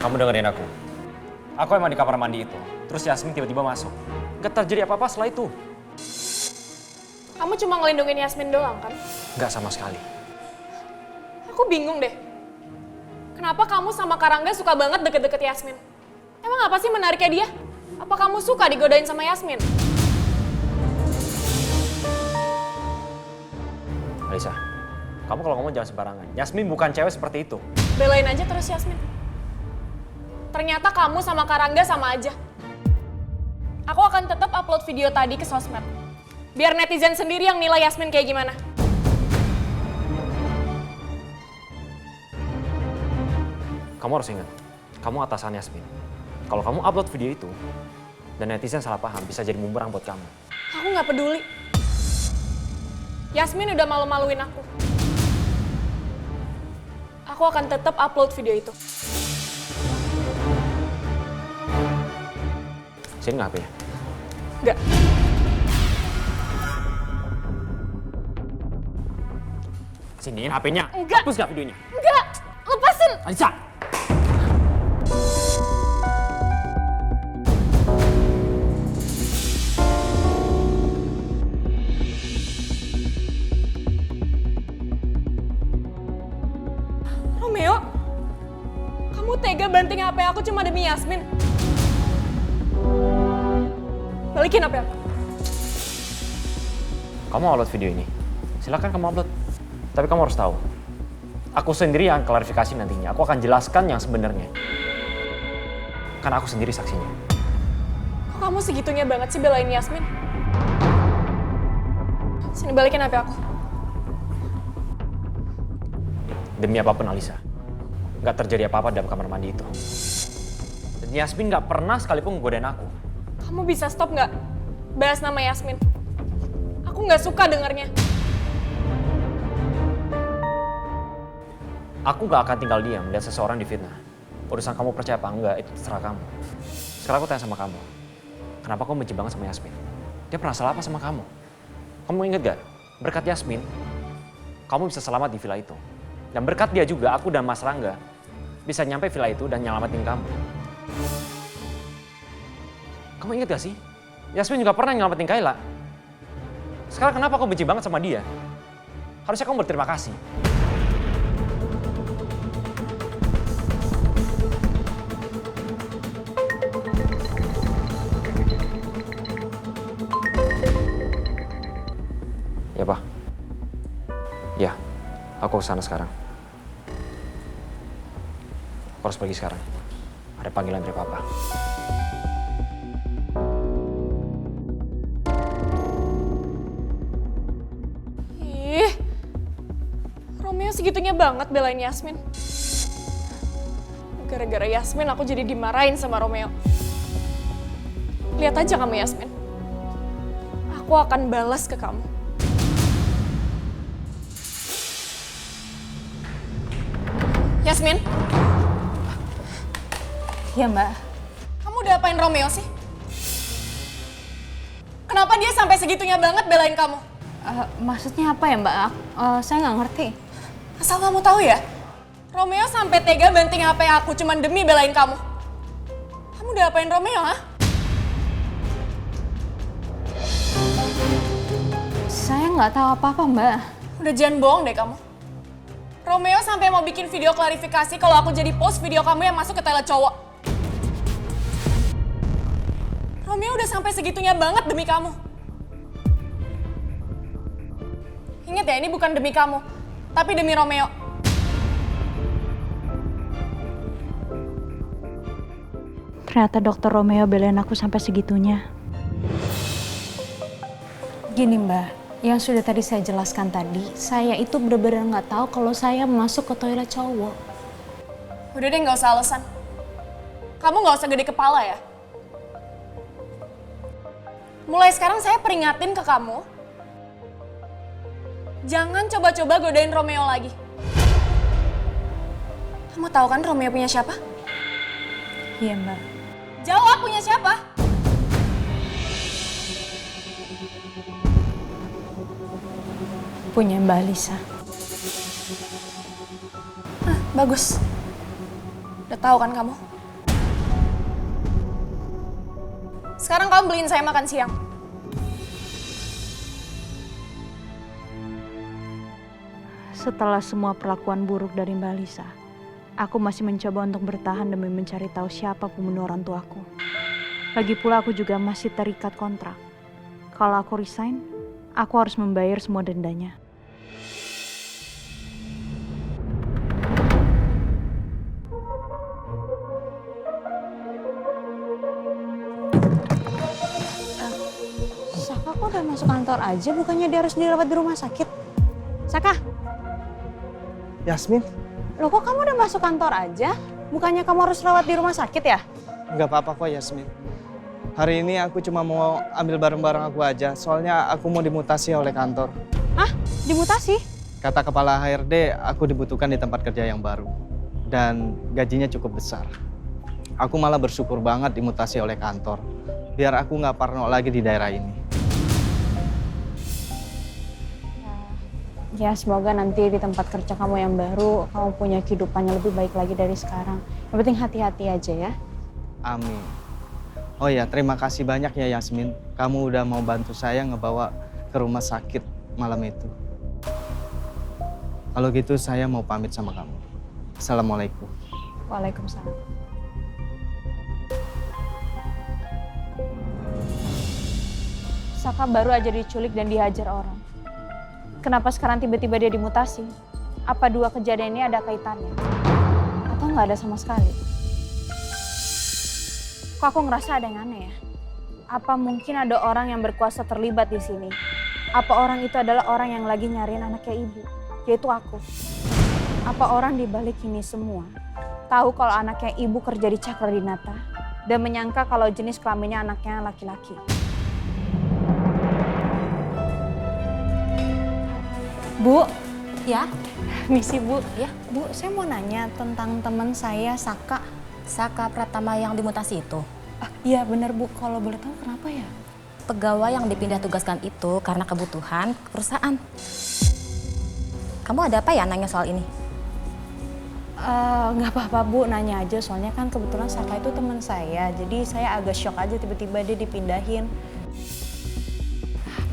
Kamu dengerin aku. Aku emang di kamar mandi itu. Terus Yasmin tiba-tiba masuk. Gak terjadi apa-apa setelah itu. Kamu cuma ngelindungin Yasmin doang kan? Gak sama sekali. Aku bingung deh. Kenapa kamu sama Karangga suka banget deket-deket Yasmin? Emang apa sih menariknya dia? Apa kamu suka digodain sama Yasmin? Alisa, kamu kalau ngomong jangan sembarangan. Yasmin bukan cewek seperti itu. Belain aja terus Yasmin. Ternyata kamu sama Karangga sama aja. Aku akan tetap upload video tadi ke sosmed. Biar netizen sendiri yang nilai Yasmin kayak gimana. Kamu harus ingat, kamu atasan Yasmin. Kalau kamu upload video itu, dan netizen salah paham, bisa jadi bumerang buat kamu. Aku nggak peduli. Yasmin udah malu-maluin aku. Aku akan tetap upload video itu. Sini nggak HP-nya? Nggak. Siniin HP-nya. Enggak. Hapus nggak videonya? Enggak. Lepasin. Alisa! Romeo, kamu tega banting HP aku cuma demi Yasmin? Balikin HP aku. Kamu upload video ini. Silakan kamu upload. Tapi kamu harus tahu, aku sendiri yang klarifikasi nantinya. Aku akan jelaskan yang sebenarnya. Karena aku sendiri saksinya. Kok kamu segitunya banget sih belain Yasmin? Sini balikin HP aku. Demi apapun Alisa, nggak terjadi apa-apa dalam kamar mandi itu. Dan Yasmin nggak pernah sekalipun ngegodain aku. Kamu bisa stop nggak bahas nama Yasmin? Aku nggak suka dengarnya. Aku nggak akan tinggal diam melihat seseorang difitnah. Urusan kamu percaya apa enggak, itu terserah kamu. Sekarang aku tanya sama kamu, kenapa kamu benci banget sama Yasmin? Dia pernah salah apa sama kamu? Kamu inget gak? Berkat Yasmin, kamu bisa selamat di villa itu. Dan berkat dia juga, aku dan Mas Rangga bisa nyampe villa itu dan nyelamatin kamu. Kamu inget gak sih? Yasmin juga pernah nyelamatin Kayla. Sekarang kenapa kamu benci banget sama dia? Harusnya kamu berterima kasih. Ya, Pak. Ya, aku kesana sekarang. Aku harus pergi sekarang. Ada panggilan dari Papa. Ih, Romeo segitunya banget belain Yasmin. Gara-gara Yasmin aku jadi dimarahin sama Romeo. Lihat aja kamu Yasmin. Aku akan balas ke kamu. Yasmin, Ya mbak, kamu udah apain Romeo sih? Kenapa dia sampai segitunya banget belain kamu? maksudnya apa ya mbak? Saya nggak ngerti. Asal kamu tahu ya, Romeo sampai tega banting HP aku cuman demi belain kamu. Kamu udah apain Romeo, ha? Saya nggak tahu apa-apa mbak. Udah jangan bohong deh kamu. Romeo sampai mau bikin video klarifikasi kalau aku jadi post video kamu yang masuk ke toilet cowok. Romeo udah sampai segitunya banget demi kamu. Ingat ya, ini bukan demi kamu, tapi demi Romeo. Ternyata dokter Romeo belain aku sampai segitunya. Gini mbak, yang sudah tadi saya jelaskan tadi, saya itu benar-benar nggak tahu kalau saya masuk ke toilet cowok. Udah deh, nggak usah alasan. Kamu nggak usah gede kepala ya. Mulai sekarang saya peringatin ke kamu, jangan coba-coba godain Romeo lagi. Kamu tahu kan Romeo punya siapa? Iya mbak. Jawab, punya siapa? Punya mbak Alisa. Bagus. Udah tahu kan kamu? Sekarang kamu beliin saya makan siang. Setelah semua perlakuan buruk dari Mbak Lisa, aku masih mencoba untuk bertahan demi mencari tahu siapa pembunuh orang tuaku. Lagi pula aku juga masih terikat kontrak. Kalau aku resign, aku harus membayar semua dendanya. Saka kok udah masuk kantor aja, bukannya dia harus dirawat di rumah sakit? Saka, Yasmin, loh kok kamu udah masuk kantor aja? Bukannya kamu harus rawat di rumah sakit ya? nggak apa-apa kok Yasmin. Hari ini aku cuma mau ambil barang-barang aku aja, soalnya aku mau dimutasi oleh kantor. Hah? Dimutasi? Kata kepala HRD, aku dibutuhkan di tempat kerja yang baru. Dan gajinya cukup besar. Aku malah bersyukur banget dimutasi oleh kantor. Biar aku nggak parno lagi di daerah ini. Ya semoga nanti di tempat kerja kamu yang baru, kamu punya kehidupan yang lebih baik lagi dari sekarang. Yang penting hati-hati aja ya. Amin. Oh ya, terima kasih banyak ya Yasmin. Kamu udah mau bantu saya ngebawa ke rumah sakit malam itu. Kalau gitu saya mau pamit sama kamu. Assalamualaikum. Waalaikumsalam. Saka baru aja diculik dan dihajar orang. Kenapa sekarang tiba-tiba dia dimutasi? Apa dua kejadian ini ada kaitannya? Atau nggak ada sama sekali? Kok aku ngerasa ada yang aneh ya? Apa mungkin ada orang yang berkuasa terlibat di sini? Apa orang itu adalah orang yang lagi nyariin anaknya ibu? Yaitu aku. Apa orang di balik ini semua tahu kalau anaknya ibu kerja di Cakradinata dan menyangka kalau jenis kelaminnya anaknya laki-laki? Bu, Ya, misi Bu. ya. Bu, saya mau nanya tentang teman saya, Saka. Saka Pratama yang dimutasi itu. Iya benar Bu, kalau boleh tahu kenapa ya? Pegawai yang dipindah tugaskan itu karena kebutuhan perusahaan. Kamu ada apa ya nanya soal ini? Nggak apa-apa Bu, nanya aja. Soalnya kan kebetulan Saka itu teman saya. Jadi saya agak shock aja tiba-tiba dia dipindahin.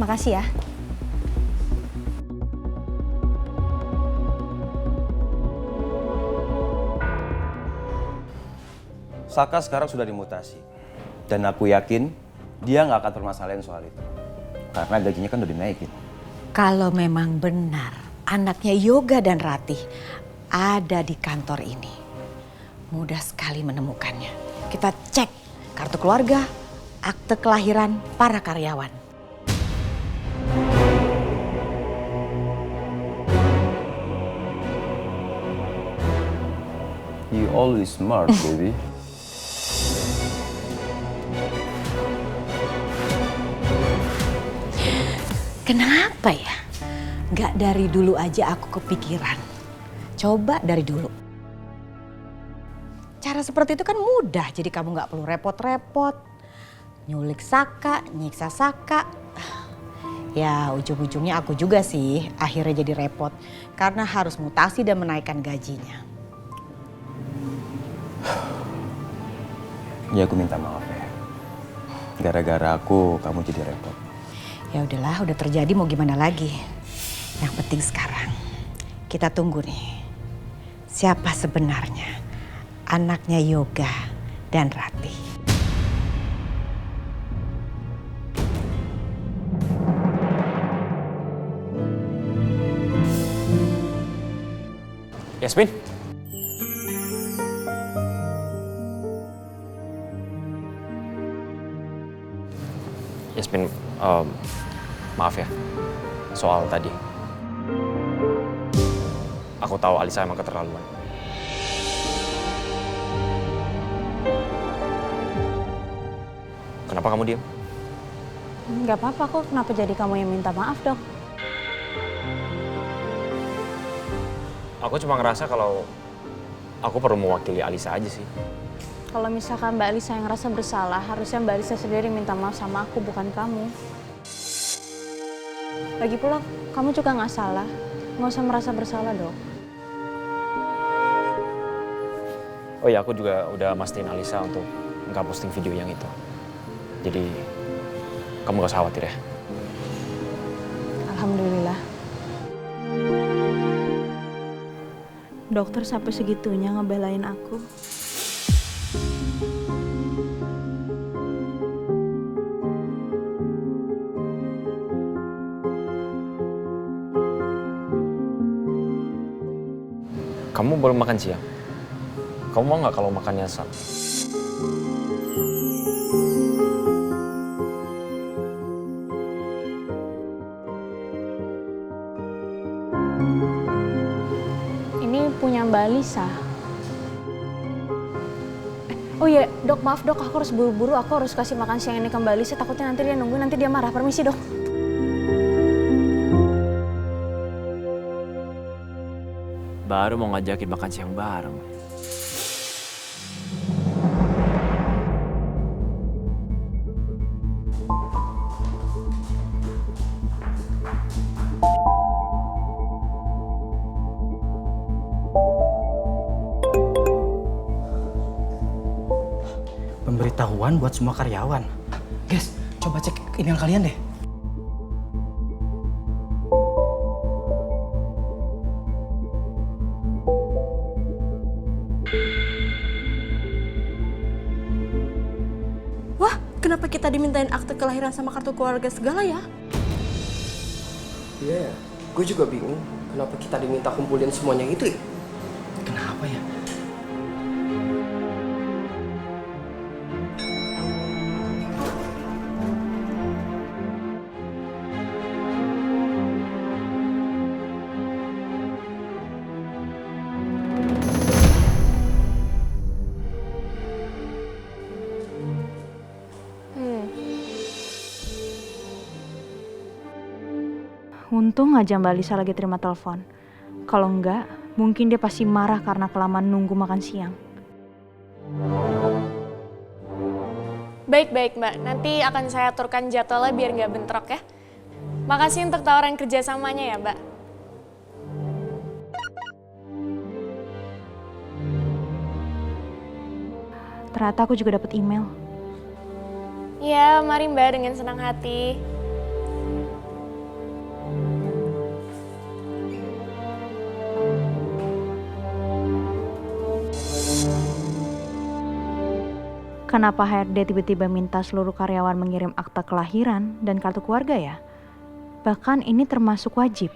Makasih ya. Saka sekarang sudah dimutasi. Dan aku yakin dia nggak akan permasalahin soal itu. Karena gajinya kan udah dinaikin. Kalau memang benar anaknya Yoga dan Ratih ada di kantor ini, mudah sekali menemukannya. Kita cek kartu keluarga, akte kelahiran para karyawan. You always smart, baby. Kenapa ya? Gak dari dulu aja aku kepikiran. Coba dari dulu. Cara seperti itu kan mudah, jadi kamu gak perlu repot-repot. Nyulik Saka, nyiksa Saka. Ya ujung-ujungnya aku juga sih akhirnya jadi repot. Karena harus mutasi dan menaikkan gajinya. Ya aku minta maaf ya. Gara-gara aku kamu jadi repot. Ya udahlah, udah terjadi mau gimana lagi. Yang penting sekarang kita tunggu nih. Siapa sebenarnya anaknya Yoga dan Ratih. Yasmin? Yasmin, maaf ya soal tadi. Aku tahu Alisa emang keterlaluan. Kenapa kamu diam? Nggak apa-apa kok, kenapa jadi kamu yang minta maaf dong? Aku cuma ngerasa kalau aku perlu mewakili Alisa aja sih. Kalau misalkan Mbak Alisa yang ngerasa bersalah, harusnya Mbak Alisa sendiri minta maaf sama aku, bukan kamu. Lagi pula, kamu juga nggak salah. Nggak usah merasa bersalah dong. Oh iya, aku juga udah mastiin Alisa untuk nggak posting video yang itu. Jadi kamu gak usah khawatir ya. Alhamdulillah. Dokter sampai segitunya ngebelain aku. Kamu baru makan siang. Kamu mau nggak kalau makannya sama? Ini punya Mbak Lisa. Oh iya, dok, maaf dok, aku harus buru-buru, aku harus kasih makan siang ini ke Mbak Lisa, takutnya nanti dia nunggu, nanti dia marah. Permisi dok. Baru mau ngajakin makan siang bareng. Pemberitahuan buat semua karyawan. Guys, coba cek email kalian deh. Wah, kenapa kita dimintain akte kelahiran sama kartu keluarga segala ya? Iya, gue juga bingung kenapa kita diminta kumpulin semuanya itu ya? Kenapa ya? Untung aja Mbak Lisa lagi terima telepon. Kalau enggak, mungkin dia pasti marah karena kelamaan nunggu makan siang. Baik-baik Mbak, nanti akan saya aturkan jadwalnya biar nggak bentrok ya. Makasih untuk tawaran kerjasamanya ya Mbak. Ternyata aku juga dapat email. Ya, mari Mbak dengan senang hati. Kenapa HRD tiba-tiba minta seluruh karyawan mengirim akta kelahiran dan kartu keluarga ya? Bahkan ini termasuk wajib.